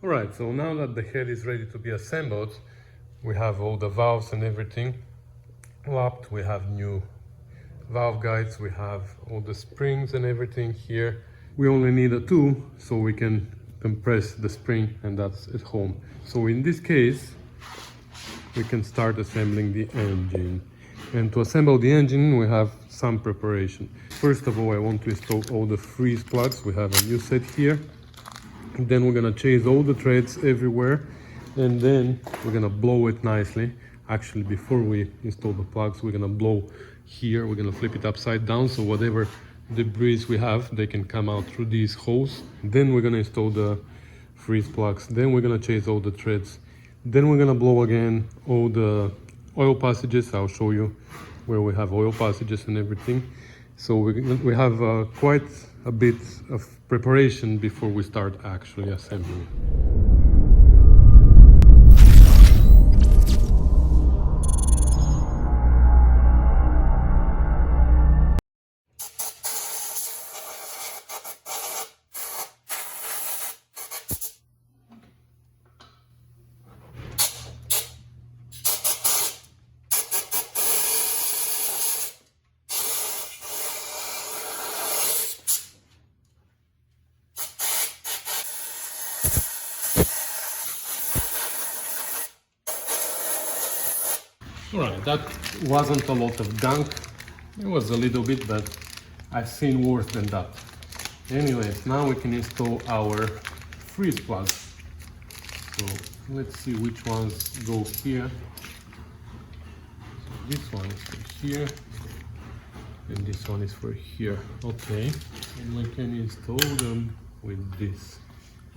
Alright, so now that the head is ready to be assembled, we have all the valves and everything lapped. We have new valve guides, we have all the springs and everything here. We only need a tool so we can compress the spring, and that's at home. So in this case, we can start assembling the engine. And to assemble the engine, we have some preparation. First of all, I want to install all the freeze plugs. We have a new set here. And then we're gonna chase all the threads everywhere, and then we're gonna blow it nicely. Actually, before we install the plugs, we're gonna blow here. We're gonna flip it upside down, so whatever debris we have, they can come out through these holes. Then we're gonna install the freeze plugs. Then we're gonna chase all the threads. Then we're gonna blow again all the oil passages. I'll show you where we have oil passages and everything. So we have quite a bit of preparation before we start actually assembling. Alright, that wasn't a lot of gunk. It was a little bit, but I've seen worse than that. Anyways, now we can install our freeze plugs. So let's see which ones go here. So this one is for here, and this one is for here. Okay, and we can install them with this.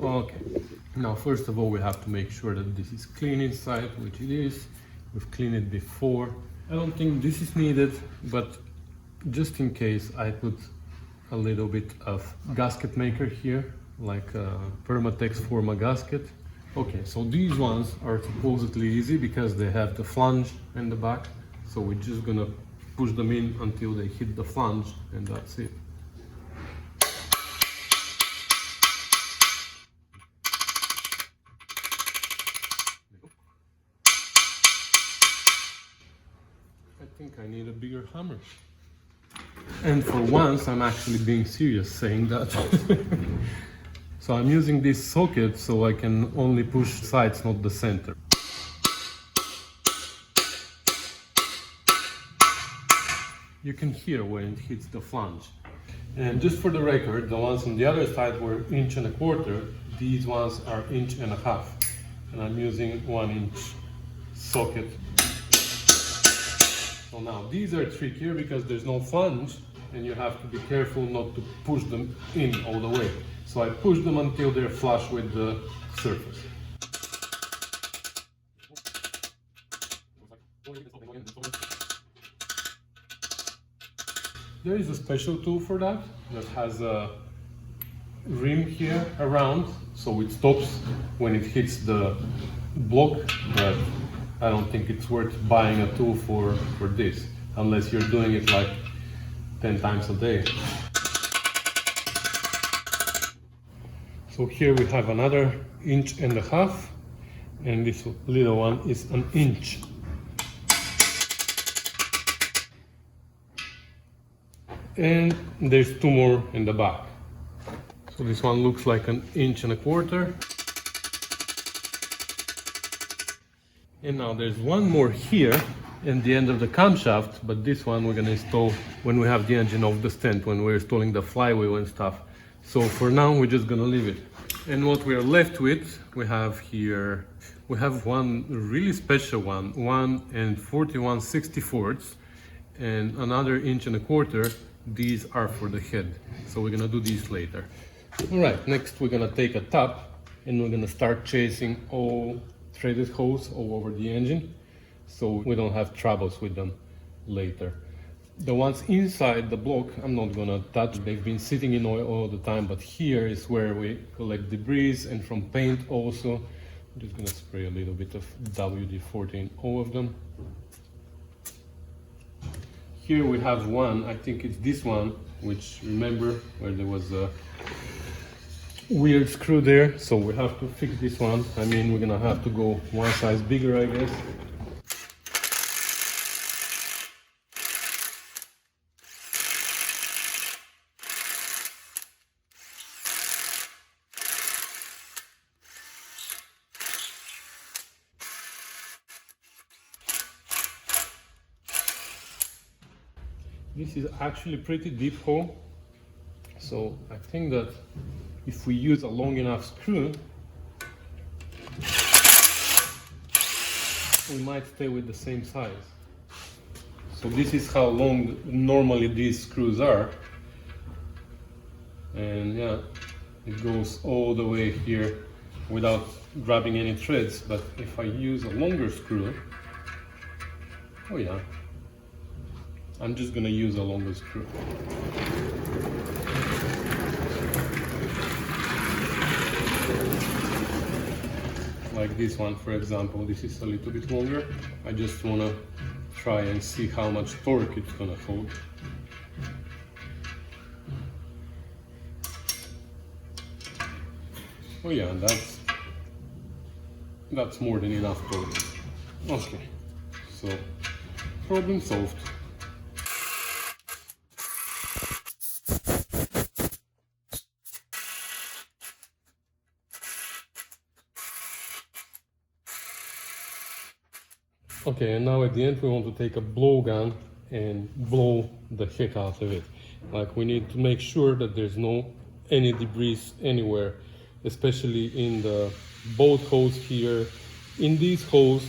Okay, now first of all we have to make sure that this is clean inside, which it is. We've cleaned it before. I don't think this is needed, but just in case I put a little bit of gasket maker here, like a Permatex Forma gasket. Okay, so these ones are supposedly easy because they have the flange in the back. So we're just gonna push them in until they hit the flange, and that's it. I think I need a bigger hammer. And for once, I'm actually being serious saying that. So I'm using this socket so I can only push sides, not the center. You can hear when it hits the flange. And just for the record, the ones on the other side were 1.25 inches. These ones are 1.5 inches. And I'm using 1 inch socket. So now these are trickier because there's no flange and you have to be careful not to push them in all the way. So I push them until they're flush with the surface. There is a special tool for that has a rim here around, so it stops when it hits the block, but I don't think it's worth buying a tool for this, unless you're doing it like 10 times a day. So here we have another 1.5 inches, and this little one is 1 inch. And there's 2 more in the back. So this one looks like 1.25 inches. And now there's one more here in the end of the camshaft, but this one we're gonna install when we have the engine off the stand, when we're installing the flywheel and stuff. So for now, we're just gonna leave it. And what we are left with, we have here, we have one really special one, 1 41/64, and another 1.25 inches. These are for the head. So we're gonna do these later. All right, next we're gonna take a tap and we're gonna start chasing all threaded hose all over the engine, so we don't have troubles with them later. The ones inside the block, I'm not gonna touch. They've been sitting in oil all the time, but here is where we collect debris and from paint also. I'm just gonna spray a little bit of WD-40 in all of them. Here we have one, I think it's this one, which remember where there was a weird screw there, so we have to fix this one. I mean, we're gonna have to go one size bigger, I guess. This is actually pretty deep hole, so I think that if we use a long enough screw, we might stay with the same size. So this is how long normally these screws are, and yeah, it goes all the way here without grabbing any threads. But if I use a longer screw, oh yeah, I'm just gonna use a longer screw. Like this one, for example, this is a little bit longer. I just wanna try and see how much torque it's gonna hold. Oh yeah, that's more than enough torque. Okay, so problem solved. Okay, and now at the end we want to take a blowgun and blow the heck out of it. Like, we need to make sure that there's any debris anywhere, especially in the bolt holes here. In these holes,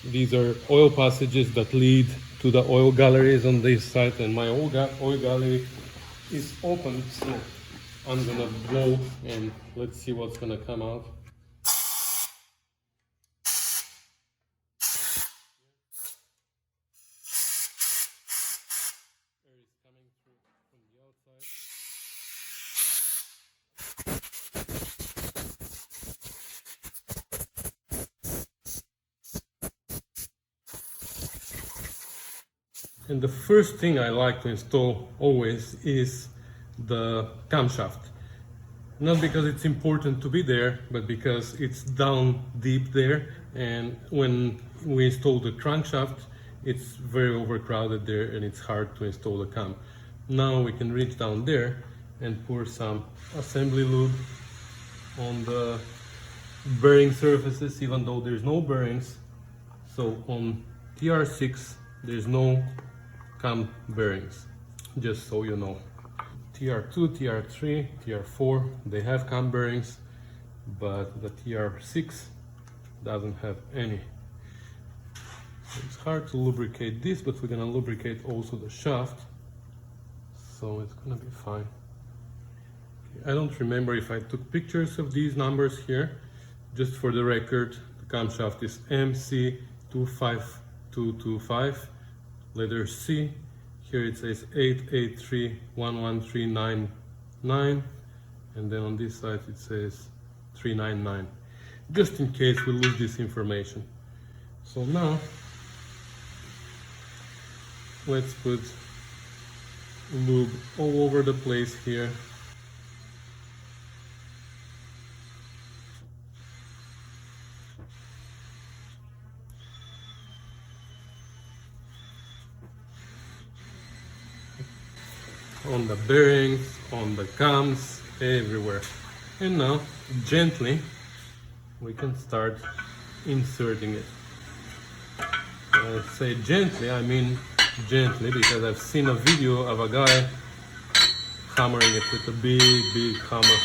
these are oil passages that lead to the oil galleries on this side, and my oil gallery is open, so I'm gonna blow and let's see what's gonna come out. And the first thing I like to install always is the camshaft. Not because it's important to be there, but because it's down deep there, and when we install the crankshaft, it's very overcrowded there and it's hard to install the cam. Now we can reach down there and pour some assembly lube on the bearing surfaces, even though there's no bearings. So on TR6 there's no cam bearings, just so you know. TR2, TR3, TR4, they have cam bearings, but the TR6 doesn't have any. It's hard to lubricate this, but we're gonna lubricate also the shaft, so it's gonna be fine. I don't remember if I took pictures of these numbers here. Just for the record, the camshaft is MC25225, letter C. Here it says 8831139, and then on this side it says 399, just in case we lose this information. So now let's put lube all over the place here. On the bearings, on the cams, everywhere. And now, gently, we can start inserting it. When I say gently, I mean gently, because I've seen a video of a guy hammering it with a big hammer.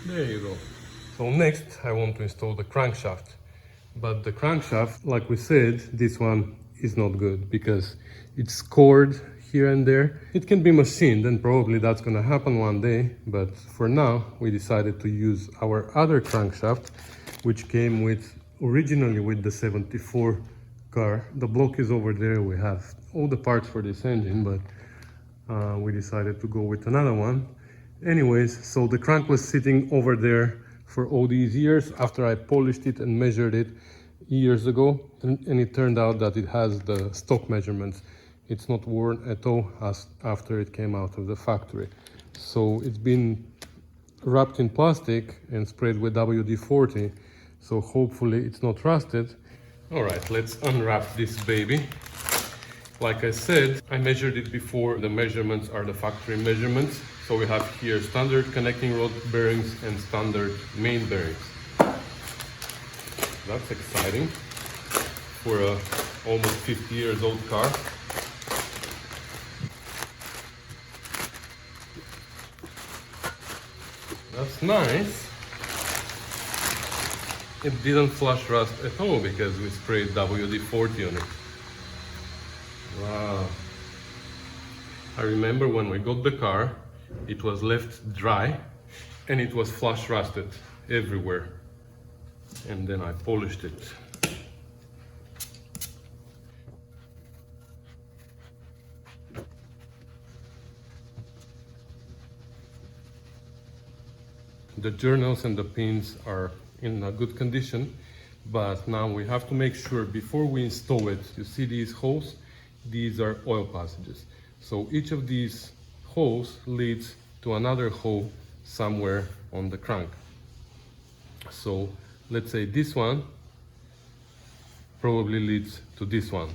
There you go. So next I want to install the crankshaft. But the crankshaft, like we said, this one is not good because it's scored here and there. It can be machined, and probably that's gonna happen one day, but for now we decided to use our other crankshaft, which came originally with the 74 car. The block is over there. We have all the parts for this engine, but we decided to go with another one. Anyways, so the crank was sitting over there for all these years after I polished it and measured it years ago, and it turned out that it has the stock measurements. It's not worn at all as after it came out of the factory. So it's been wrapped in plastic and sprayed with WD-40, so hopefully it's not rusted. All right, let's unwrap this baby. Like I said, I measured it before. The measurements are the factory measurements. So we have here standard connecting rod bearings and standard main bearings. That's exciting for a almost 50 years old car. That's nice. It didn't flush rust at all because we sprayed WD-40 on it. Wow. I remember when we got the car, it was left dry and it was flush rusted everywhere. And then I polished it. The journals and the pins are in a good condition, but now we have to make sure before we install it. You see these holes? These are oil passages. So each of these holes leads to another hole somewhere on the crank. So let's say this one probably leads to this one.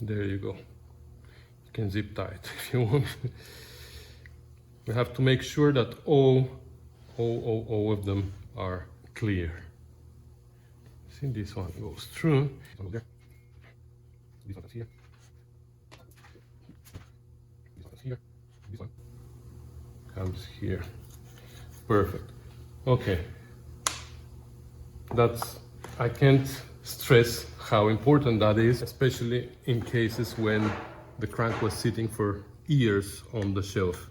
There you go. You can zip tie it if you want. We have to make sure that all of them are clear. See, this one goes through. There. This one is here. This one is here. This one comes here. Perfect. Okay. I can't stress how important that is, especially in cases when the crank was sitting for years on the shelf.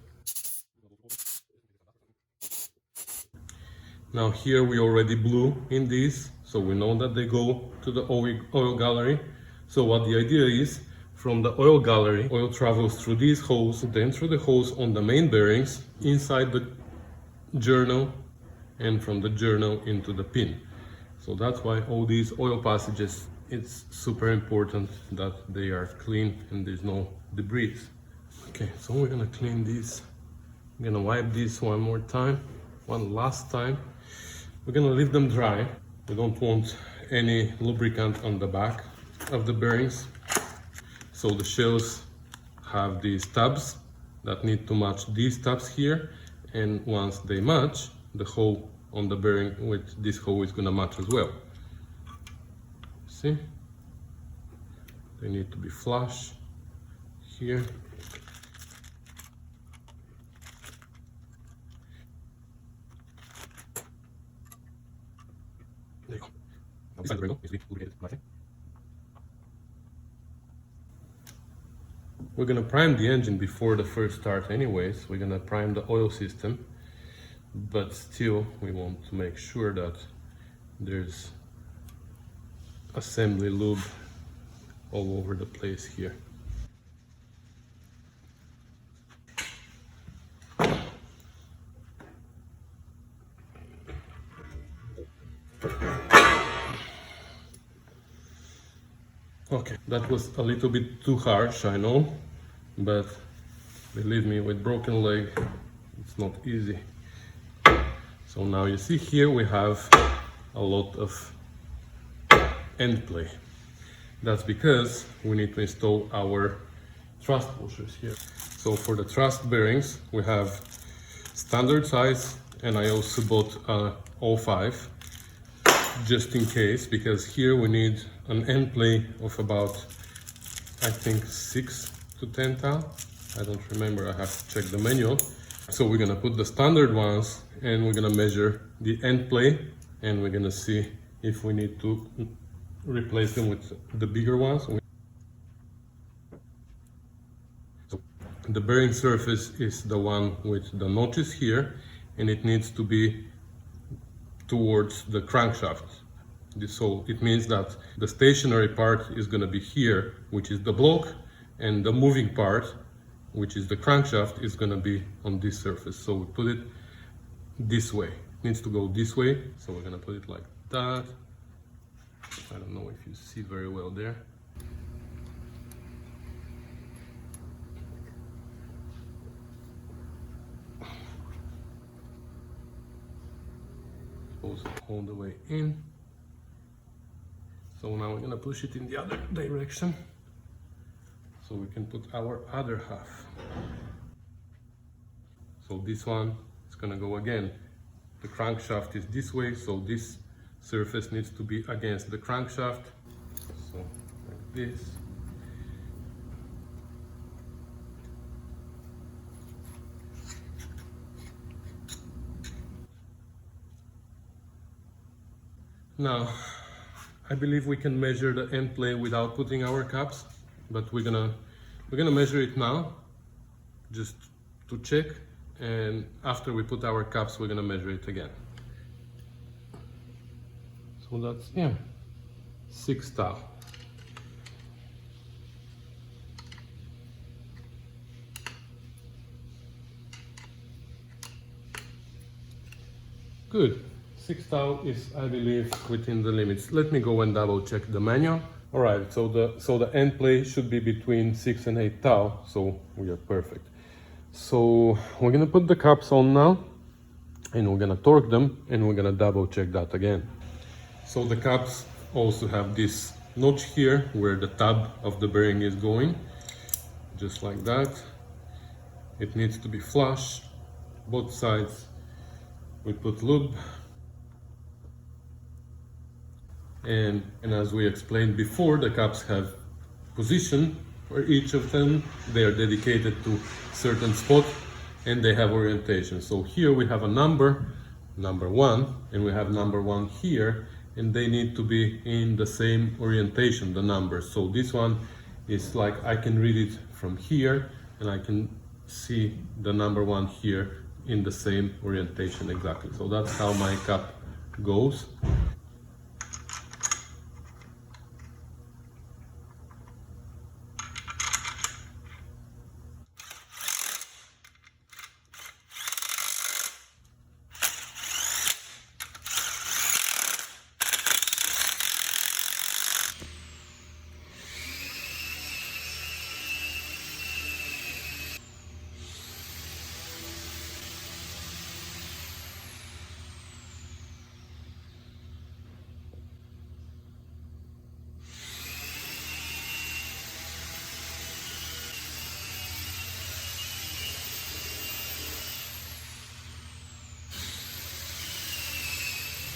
Now here we already blew in these, so we know that they go to the oil gallery. So what the idea is, from the oil gallery, oil travels through these holes, then through the holes on the main bearings, inside the journal, and from the journal into the pin. So that's why all these oil passages, it's super important that they are clean and there's no debris. Okay, so we're gonna clean these. I'm gonna wipe this one more time, one last time. We're gonna leave them dry. We don't want any lubricant on the back of the bearings. So the shells have these tabs that need to match these tabs here, and once they match, the hole on the bearing with this hole is gonna match as well. See? They need to be flush here. There you go. Now this side of the bearing needs to be lubricated nicely. We're gonna prime the engine before the first start anyways. We're gonna prime the oil system, but still we want to make sure that there's assembly lube all over the place here. Okay, that was a little bit too harsh, I know, but believe me, with broken leg, it's not easy. So now you see here we have a lot of end play. That's because we need to install our thrust washers here. So for the thrust bearings, we have standard size, and I also bought a 05 just in case, because here we need an end play of about, I think, 6 to 10 thou. I don't remember, I have to check the manual. So we're gonna put the standard ones and we're gonna measure the end play, and we're gonna see if we need to replace them with the bigger ones. So the bearing surface is the one with the notches here, and it needs to be towards the crankshaft. So it means that the stationary part is going to be here, which is the block, and the moving part, which is the crankshaft, is going to be on this surface. So we put it this way. It needs to go this way, so we're going to put it like that. I don't know if you see very well there. Goes all the way in. So now we're going to push it in the other direction, so we can put our other half. So this one is going to go again. The crankshaft is this way, so this surface needs to be against the crankshaft. So like this. Now, I believe we can measure the end play without putting our caps, but we're gonna measure it now, just to check, and after we put our caps, we're gonna measure it again. So that's 6 thou. Good. 6 thou is, I believe, within the limits. Let me go and double check the manual. All right, so the end play should be between 6 and 8 thou, so we are perfect. So we're gonna put the caps on now, and we're gonna torque them, and we're gonna double check that again. So the caps also have this notch here where the tab of the bearing is going, just like that. It needs to be flush, both sides. We put lube. And as we explained before, the caps have position for each of them. They are dedicated to certain spot, and they have orientation. So here we have a number 1, and we have number 1 here, and they need to be in the same orientation, the numbers. So this one is like, I can read it from here, and I can see the number 1 here in the same orientation exactly. So that's how my cap goes.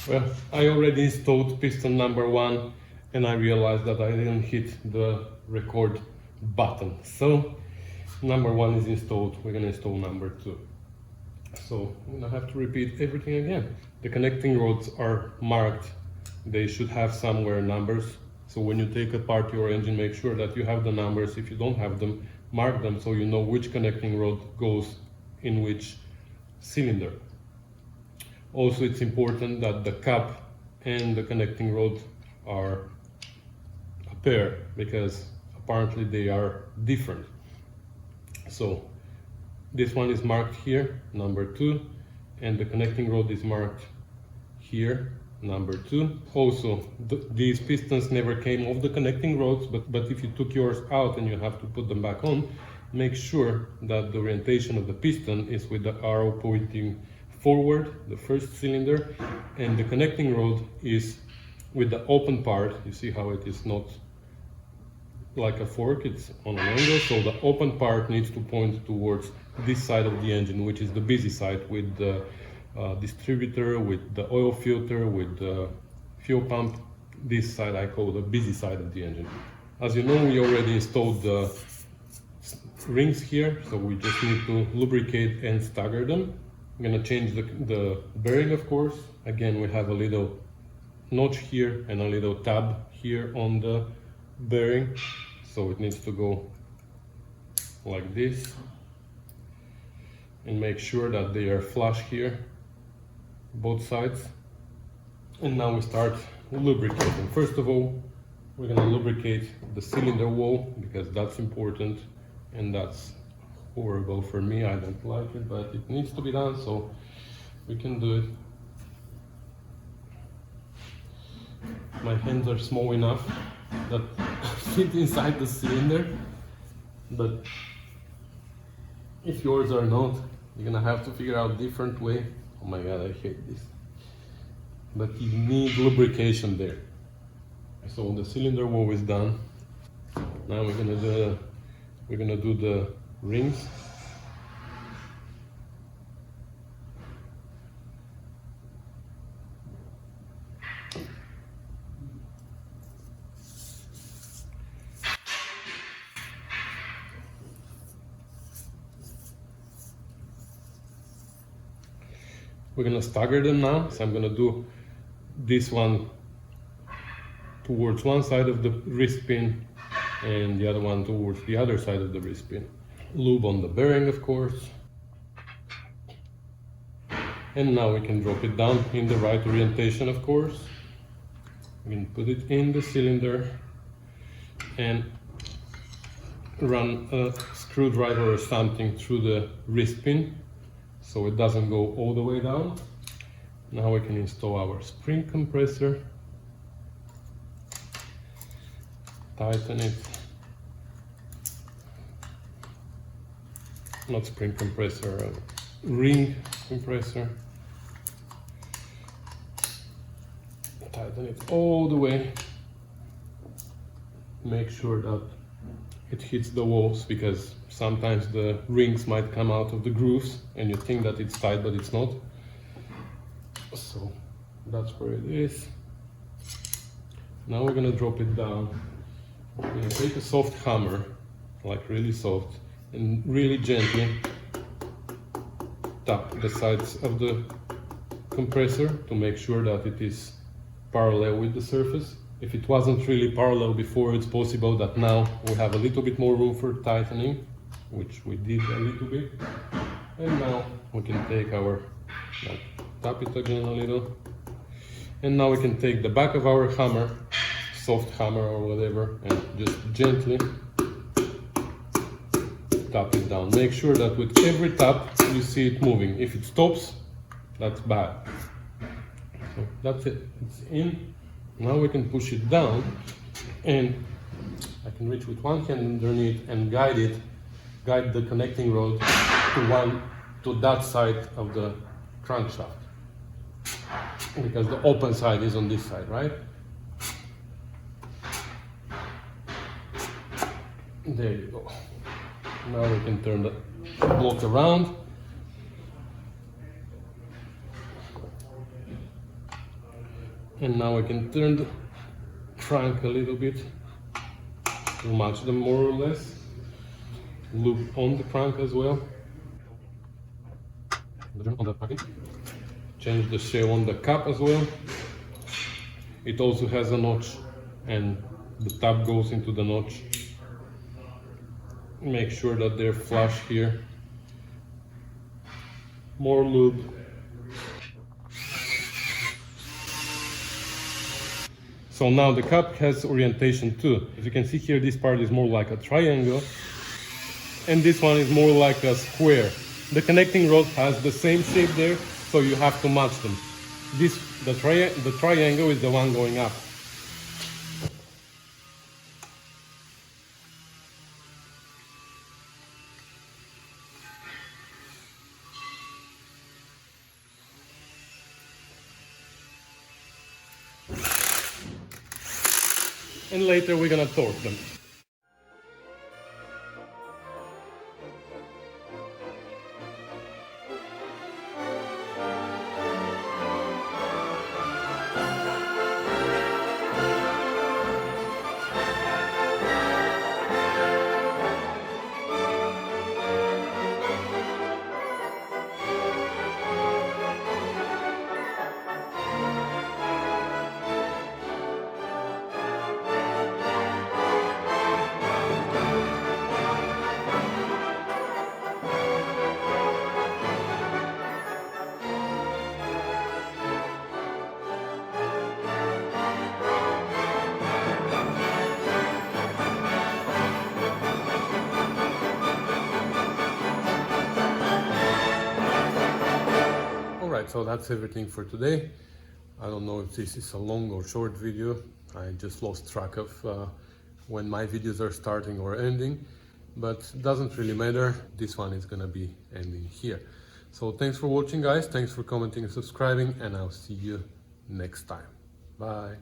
Well, I already installed piston number 1, and I realized that I didn't hit the record button. So number 1 is installed, we're gonna install number 2. So I'm gonna have to repeat everything again. The connecting rods are marked. They should have somewhere numbers. So when you take apart your engine, make sure that you have the numbers. If you don't have them, mark them so you know which connecting rod goes in which cylinder. Also, it's important that the cap and the connecting rod are a pair, because apparently they are different. So this one is marked here, number 2, and the connecting rod is marked here, number 2. Also, these pistons never came off the connecting rods, but if you took yours out and you have to put them back on, make sure that the orientation of the piston is with the arrow pointing forward, the first cylinder, and the connecting rod is with the open part. You see how it is not like a fork, it's on an angle, so the open part needs to point towards this side of the engine, which is the busy side, with the distributor, with the oil filter, with the fuel pump. This side I call the busy side of the engine. As you know, we already installed the rings here, so we just need to lubricate and stagger them. I'm gonna change the bearing, of course. Again, we have a little notch here and a little tab here on the bearing, so it needs to go like this, and make sure that they are flush here, both sides. And now we start lubricating. First of all, We're gonna lubricate the cylinder wall because that's important and that's horrible for me. I don't like it, but it needs to be done, so we can do it. My hands are small enough that fit inside the cylinder, but if yours are not, you're gonna have to figure out a different way. Oh my god, I hate this. But you need lubrication there. So the cylinder wall is done. Now we're gonna do the rings. We're gonna stagger them now, so I'm gonna do this one towards one side of the wrist pin and the other one towards the other side of the wrist pin. Lube on the bearing, of course. And now we can drop it down in the right orientation, of course. We can put it in the cylinder and run a screwdriver or something through the wrist pin so it doesn't go all the way down. Now we can install our spring compressor, tighten it, not spring compressor, ring compressor, tighten it all the way, make sure that it hits the walls, because sometimes the rings might come out of the grooves and you think that it's tight but it's not. So that's where it is. Now we're gonna drop it down. We're gonna take a soft hammer, like really soft, and really gently tap the sides of the compressor to make sure that it is parallel with the surface. If it wasn't really parallel before, it's possible that now we have a little bit more room for tightening, which we did a little bit. And now we can take our, tap it again a little. And now we can take the back of our hammer, soft hammer or whatever, and just gently tap it down. Make sure that with every tap you see it moving. If it stops, that's bad. So that's it, it's in. Now we can push it down, and I can reach with one hand underneath and guide the connecting rod to that side of the crankshaft, because the open side is on this side, right? There you go. Now we can turn the block around. And now I can turn the crank a little bit to match them more or less. Loop on the crank as well. Change the shell on the cap as well. It also has a notch and the tab goes into the notch. Make sure that they're flush here. More lube. So now the cap has orientation too. As you can see here, this part is more like a triangle and this one is more like a square. The connecting rod has the same shape there, so you have to match them. The triangle is the one going up. And later we're gonna torque them. so that's everything for today. I don't know if this is a long or short video. I just lost track of when my videos are starting or ending, but it doesn't really matter. This one is gonna be ending here. So thanks for watching, guys. Thanks for commenting and subscribing, and I'll see you next time. Bye.